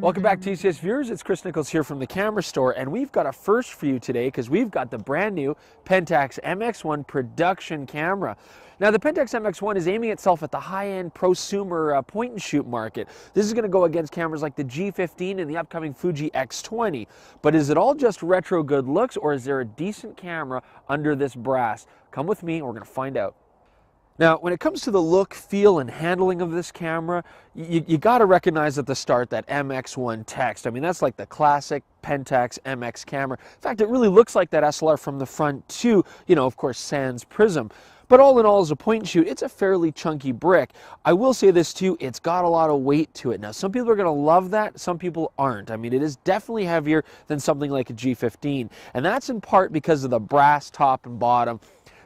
Welcome back, TCS viewers. It's Chris Nichols here from the Camera Store, and we've got a first for you today because we've got the brand new Pentax MX1 production camera. Now, the Pentax MX1 is aiming itself at the high-end prosumer point-and-shoot market. This is going to go against cameras like the G15 and the upcoming Fuji X20. But is it all just retro good looks, or is there a decent camera under this brass? Come with me, and we're going to find out. Now, when it comes to the look, feel, and handling of this camera, you got to recognize at the start that MX1 text. I mean, that's like the classic Pentax MX camera. In fact, it really looks like that SLR from the front too, of course, sans prism. But all in all, as a point and shoot, it's a fairly chunky brick. I will say this too, it's got a lot of weight to it. Now, some people are going to love that, some people aren't. I mean, it is definitely heavier than something like a G15, and that's in part because of the brass top and bottom.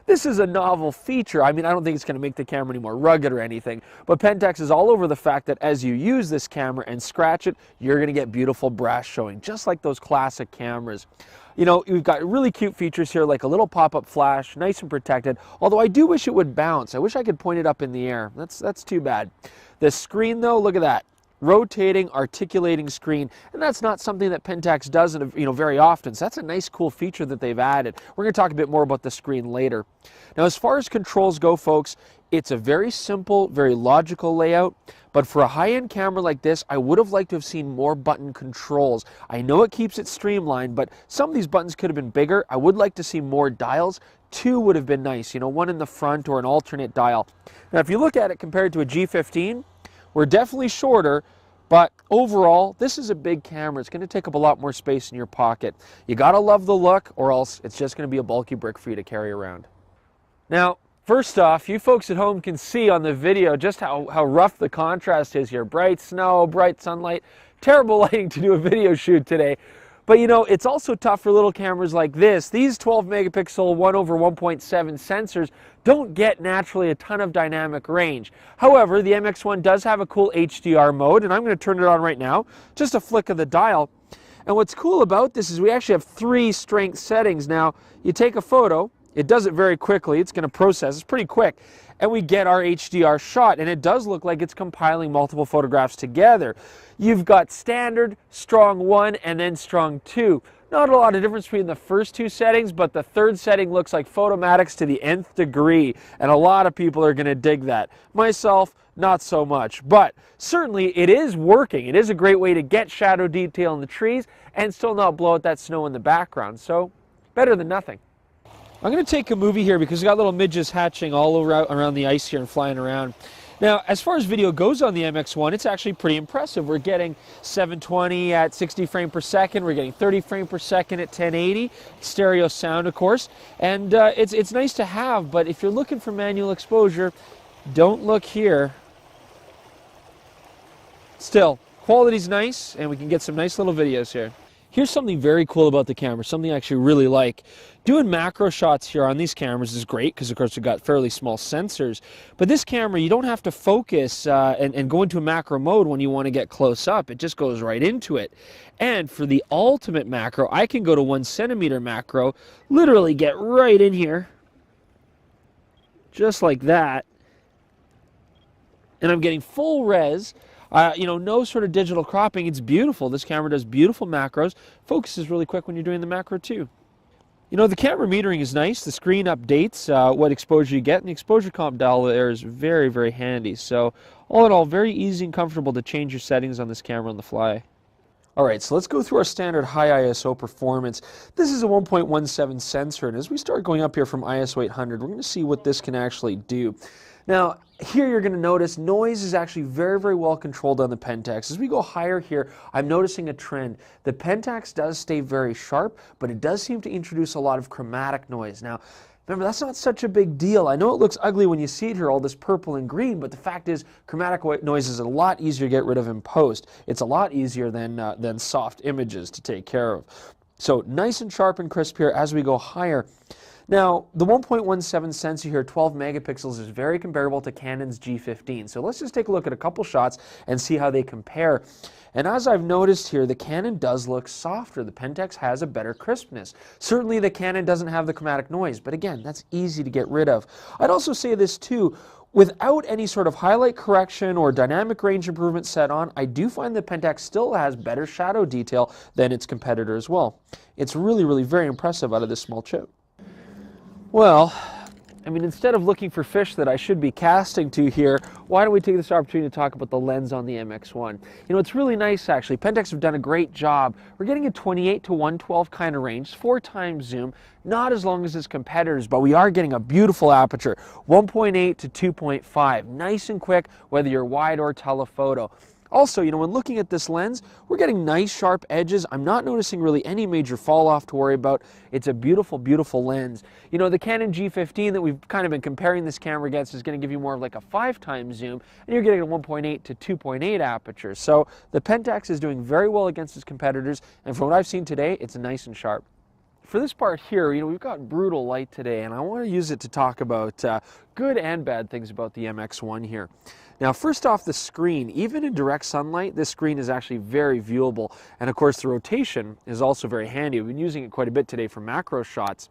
This is a novel feature. I mean, I don't think it's going to make the camera any more rugged or anything, but Pentax is all over the fact that as you use this camera and scratch it, you're going to get beautiful brass showing, just like those classic cameras. We've got really cute features here, like a little pop-up flash, nice and protected, although I do wish it would bounce. I wish I could point it up in the air. That's too bad. The screen, though, look at that. Rotating, articulating screen, and that's not something that Pentax does very often, so that's a nice cool feature that they've added. We're going to talk a bit more about the screen later. Now, as far as controls go, folks, it's a very simple, very logical layout, but for a high-end camera like this, I would have liked to have seen more button controls. I know it keeps it streamlined, but some of these buttons could have been bigger. I would like to see more dials. 2 would have been nice, one in the front or an alternate dial. Now, if you look at it compared to a G15, we're definitely shorter, but overall, this is a big camera. It's going to take up a lot more space in your pocket. You got to love the look, or else it's just going to be a bulky brick for you to carry around. Now, first off, you folks at home can see on the video just how rough the contrast is here. Bright snow, bright sunlight, terrible lighting to do a video shoot today. But it's also tough for little cameras like this. These 12 megapixel 1/1.7 sensors don't get naturally a ton of dynamic range. However, the MX1 does have a cool HDR mode, and I'm going to turn it on right now. Just a flick of the dial. And what's cool about this is we actually have 3 strength settings. Now, you take a photo, it does it very quickly. It's going to process. It's pretty quick. And we get our HDR shot, and it does look like it's compiling multiple photographs together. You've got standard, strong 1, and then strong 2. Not a lot of difference between the first 2 settings, but the third setting looks like Photomatix to the nth degree, and a lot of people are going to dig that. Myself, not so much, but certainly it is working. It is a great way to get shadow detail in the trees and still not blow out that snow in the background, so better than nothing. I'm going to take a movie here because we've got little midges hatching all around the ice here and flying around. Now, as far as video goes on the MX1, it's actually pretty impressive. We're getting 720 at 60 frames per second. We're getting 30 frames per second at 1080. Stereo sound, of course. And it's nice to have, but if you're looking for manual exposure, don't look here. Still, quality's nice, and we can get some nice little videos here. Here's something very cool about the camera, something I actually really like. Doing macro shots here on these cameras is great because, of course, we've got fairly small sensors. But this camera, you don't have to focus and go into a macro mode when you want to get close up. It just goes right into it. And for the ultimate macro, I can go to 1 centimeter macro, literally get right in here, just like that. And I'm getting full res. No sort of digital cropping. It's beautiful. This camera does beautiful macros. Focuses really quick when you're doing the macro too. The camera metering is nice. The screen updates what exposure you get, and the exposure comp dial there is very, very handy. So all in all, very easy and comfortable to change your settings on this camera on the fly. All right, so let's go through our standard high ISO performance. This is a 1.17 sensor, and as we start going up here from ISO 800, we're going to see what this can actually do. Now, here you're going to notice noise is actually very, very well controlled on the Pentax. As we go higher here, I'm noticing a trend. The Pentax does stay very sharp, but it does seem to introduce a lot of chromatic noise. Now, remember, that's not such a big deal. I know it looks ugly when you see it here, all this purple and green, but the fact is chromatic noise is a lot easier to get rid of in post. It's a lot easier than soft images to take care of. So nice and sharp and crisp here as we go higher. Now, the 1.17 sensor here, 12 megapixels, is very comparable to Canon's G15. So let's just take a look at a couple shots and see how they compare. And as I've noticed here, the Canon does look softer. The Pentax has a better crispness. Certainly the Canon doesn't have the chromatic noise, but again, that's easy to get rid of. I'd also say this too, without any sort of highlight correction or dynamic range improvement set on, I do find that Pentax still has better shadow detail than its competitor as well. It's really, really very impressive out of this small chip. Well, I mean, instead of looking for fish that I should be casting to here, why don't we take this opportunity to talk about the lens on the MX1? You know, it's really nice actually. Pentax have done a great job. We're getting a 28 to 112 kind of range, 4x zoom, not as long as its competitors, but we are getting a beautiful aperture, 1.8 to 2.5, nice and quick, whether you're wide or telephoto. Also, you know, when looking at this lens, we're getting nice sharp edges. I'm not noticing really any major fall off to worry about. It's a beautiful, beautiful lens. You know, the Canon G15 that we've kind of been comparing this camera against is going to give you more of like a 5x zoom, and you're getting a 1.8 to 2.8 aperture. So the Pentax is doing very well against its competitors, and from what I've seen today, it's nice and sharp. For this part here, you know, we've got brutal light today, and I want to use it to talk about good and bad things about the MX1 here. Now, first off, the screen, even in direct sunlight, this screen is actually very viewable. And of course, the rotation is also very handy. We've been using it quite a bit today for macro shots.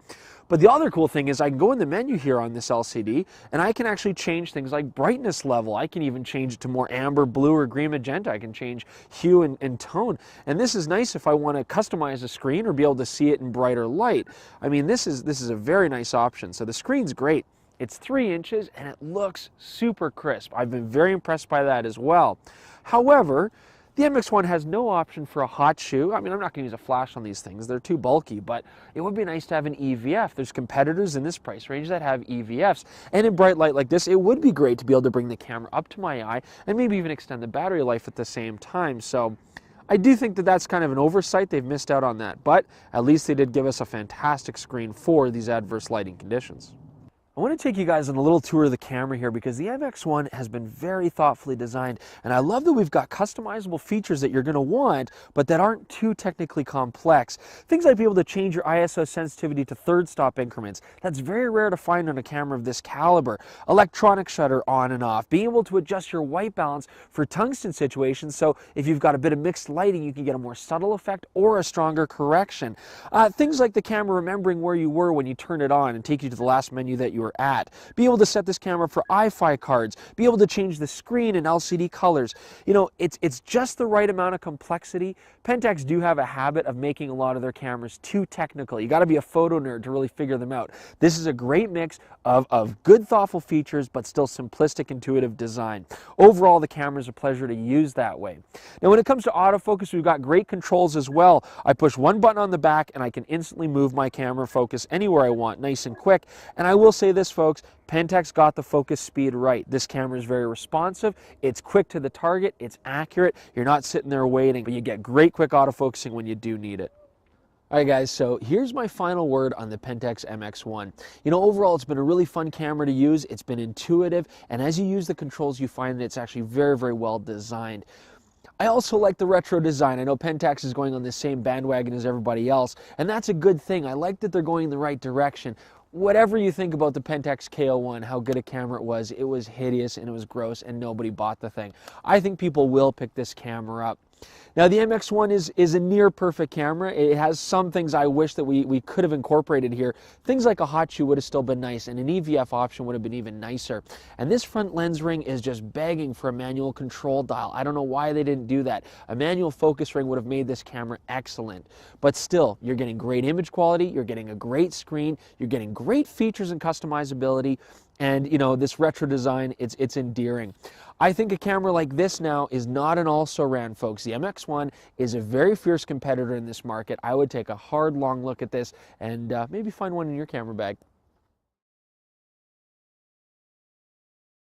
But the other cool thing is I can go in the menu here on this LCD, and I can actually change things like brightness level. I can even change it to more amber, blue, or green magenta. I can change hue and tone. And this is nice if I want to customize a screen or be able to see it in brighter light. I mean, this is a very nice option. So the screen's great. It's 3 inches and it looks super crisp. I've been very impressed by that as well. However, the MX1 has no option for a hot shoe. I mean, I'm not going to use a flash on these things. They're too bulky, but it would be nice to have an EVF. There's competitors in this price range that have EVFs. And in bright light like this, it would be great to be able to bring the camera up to my eye and maybe even extend the battery life at the same time. So I do think that that's kind of an oversight. They've missed out on that, but at least they did give us a fantastic screen for these adverse lighting conditions. I want to take you guys on a little tour of the camera here because the MX1 has been very thoughtfully designed, and I love that we've got customizable features that you're going to want but that aren't too technically complex. Things like being able to change your ISO sensitivity to third stop increments. That's very rare to find on a camera of this caliber. Electronic shutter on and off. Being able to adjust your white balance for tungsten situations, so if you've got a bit of mixed lighting you can get a more subtle effect or a stronger correction. Things like the camera remembering where you were when you turn it on and take you to the last menu that you were at. Be able to set this camera for iFi cards. Be able to change the screen and LCD colors. You know, it's just the right amount of complexity. Pentax do have a habit of making a lot of their cameras too technical. You got to be a photo nerd to really figure them out. This is a great mix of good thoughtful features but still simplistic, intuitive design. Overall, the camera is a pleasure to use that way. Now, when it comes to autofocus, we've got great controls as well. I push one button on the back and I can instantly move my camera focus anywhere I want, nice and quick. And I will say this, folks, Pentax got the focus speed right. This camera is very responsive, it's quick to the target, it's accurate, you're not sitting there waiting, but you get great quick autofocusing when you do need it. Alright guys, so here's my final word on the Pentax MX1. You know, overall it's been a really fun camera to use, it's been intuitive, and as you use the controls you find that it's actually very, very well designed. I also like the retro design. I know Pentax is going on the same bandwagon as everybody else, and that's a good thing. I like that they're going in the right direction. Whatever you think about the Pentax K01, how good a camera it was hideous and it was gross and nobody bought the thing. I think people will pick this camera up. Now the MX1 is a near perfect camera. It has some things I wish that we could have incorporated here. Things like a hot shoe would have still been nice, and an EVF option would have been even nicer. And this front lens ring is just begging for a manual control dial. I don't know why they didn't do that. A manual focus ring would have made this camera excellent. But still, you're getting great image quality, you're getting a great screen, you're getting great features and customizability, and you know, this retro design, it's endearing. I think a camera like this now is not an also-ran, folks. The MX1 is a very fierce competitor in this market. I would take a hard, long look at this and maybe find one in your camera bag.